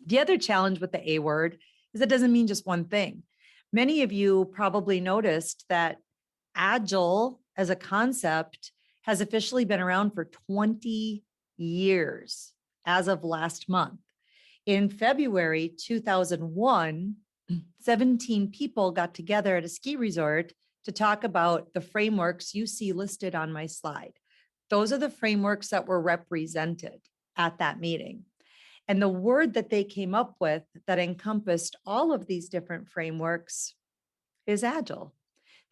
The other challenge with the A word is it doesn't mean just one thing. Many of you probably noticed that Agile as a concept has officially been around for 20 years as of last month. In February 2001, 17 people got together at a ski resort to talk about the frameworks you see listed on my slide. Those are the frameworks that were represented at that meeting. And the word that they came up with that encompassed all of these different frameworks is Agile.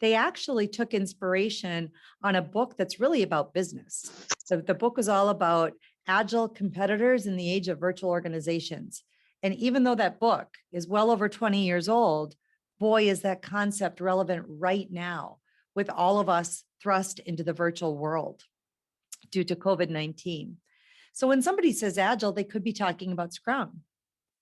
They actually took inspiration on a book that's really about business. So the book was all about Agile competitors in the age of virtual organizations. And even though that book is well over 20 years old, boy, is that concept relevant right now with all of us thrust into the virtual world due to COVID-19. So when somebody says Agile, they could be talking about Scrum.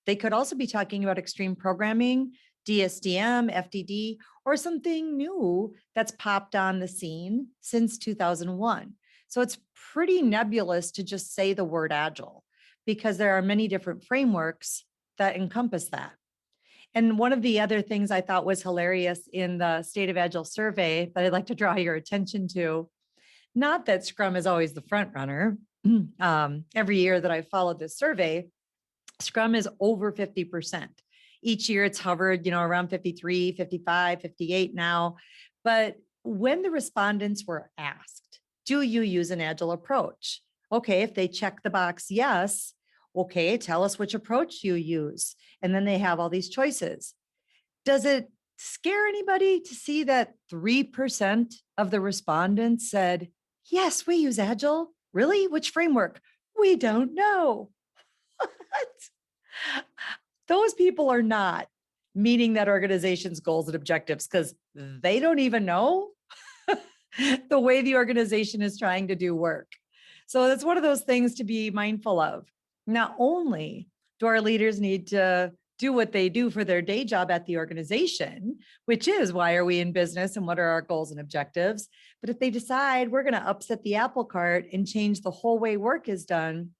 They could also be talking about extreme programming, DSDM, FDD, or something new that's popped on the scene since 2001. So it's pretty nebulous to just say the word Agile because there are many different frameworks that encompass that. And one of the other things I thought was hilarious in the State of Agile survey that I'd like to draw your attention to, not that Scrum is always the front runner. Every year that I've followed this survey, Scrum is over 50%. Each year it's hovered, around 53, 55, 58 now. But when the respondents were asked, do you use an Agile approach? Okay, if they check the box, yes. Okay, tell us which approach you use. And then they have all these choices. Does it scare anybody to see that 3% of the respondents said, yes, we use Agile? Really? Which framework? We don't know. What? Those people are not meeting that organization's goals and objectives because they don't even know the way the organization is trying to do work. So that's one of those things to be mindful of. Not only do our leaders need to do what they do for their day job at the organization, which is why are we in business and what are our goals and objectives? But if they decide we're going to upset the apple cart and change the whole way work is done,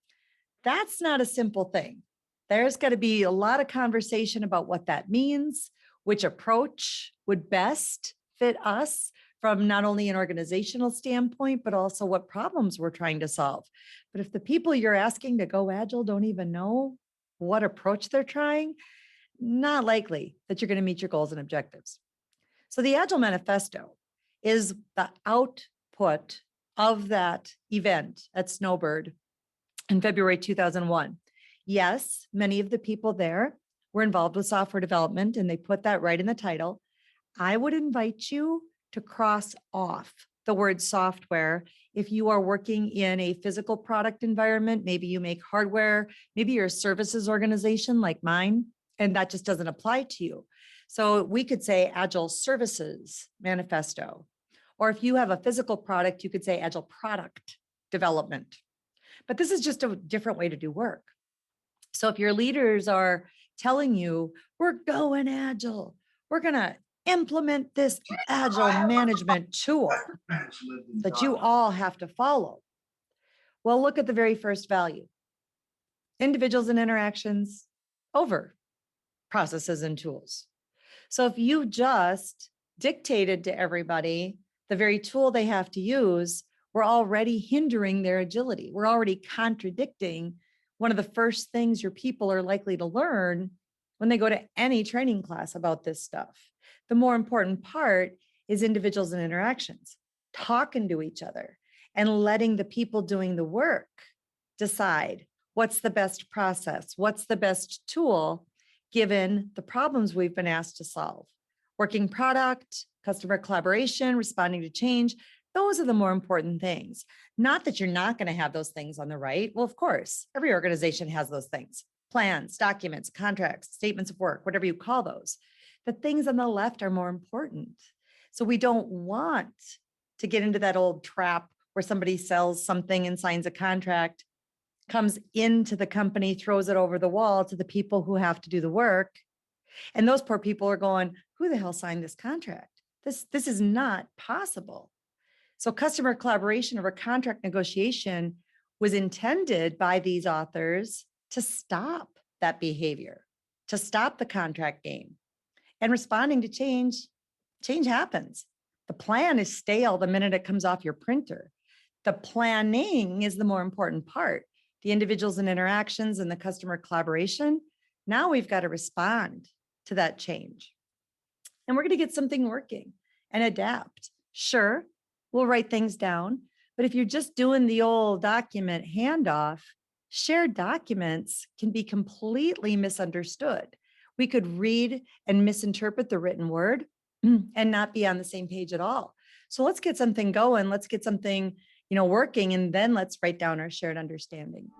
that's not a simple thing. There's got to be a lot of conversation about what that means, which approach would best fit us from not only an organizational standpoint, but also what problems we're trying to solve. But if the people you're asking to go Agile don't even know what approach they're trying, not likely that you're going to meet your goals and objectives. So the Agile Manifesto is the output of that event at Snowbird in February 2001. Yes, many of the people there were involved with software development, and they put that right in the title. I would invite you to cross off the word software. If you are working in a physical product environment, maybe you make hardware, maybe you're a services organization like mine, and that just doesn't apply to you. So we could say Agile Services Manifesto. Or if you have a physical product, you could say Agile Product Development. But this is just a different way to do work. So if your leaders are telling you, we're going Agile, we're going to implement this Agile management tool that you all have to follow. Well, look at the very first value. Individuals and interactions over processes and tools. So if you just dictated to everybody the very tool they have to use, we're already hindering their agility. We're already contradicting one of the first things your people are likely to learn when they go to any training class about this stuff. The more important part is individuals and interactions, talking to each other and letting the people doing the work decide what's the best process, what's the best tool, given the problems we've been asked to solve. Working product, customer collaboration, responding to change, those are the more important things. Not that you're not going to have those things on the right. Well, of course, every organization has those things. Plans, documents, contracts, statements of work, whatever you call those. The things on the left are more important. So we don't want to get into that old trap where somebody sells something and signs a contract, comes into the company, throws it over the wall to the people who have to do the work. And those poor people are going, who the hell signed this contract? This is not possible. So customer collaboration over contract negotiation was intended by these authors to stop that behavior, to stop the contract game. And responding to change happens. The plan is stale the minute it comes off your printer. The planning is the more important part. The individuals and interactions and the customer collaboration. Now we've got to respond to that change. And we're going to get something working and adapt. Sure, we'll write things down, but if you're just doing the old document handoff, shared documents can be completely misunderstood. We could read and misinterpret the written word and not be on the same page at all. So let's get something going. Let's get something, working, and then let's write down our shared understanding.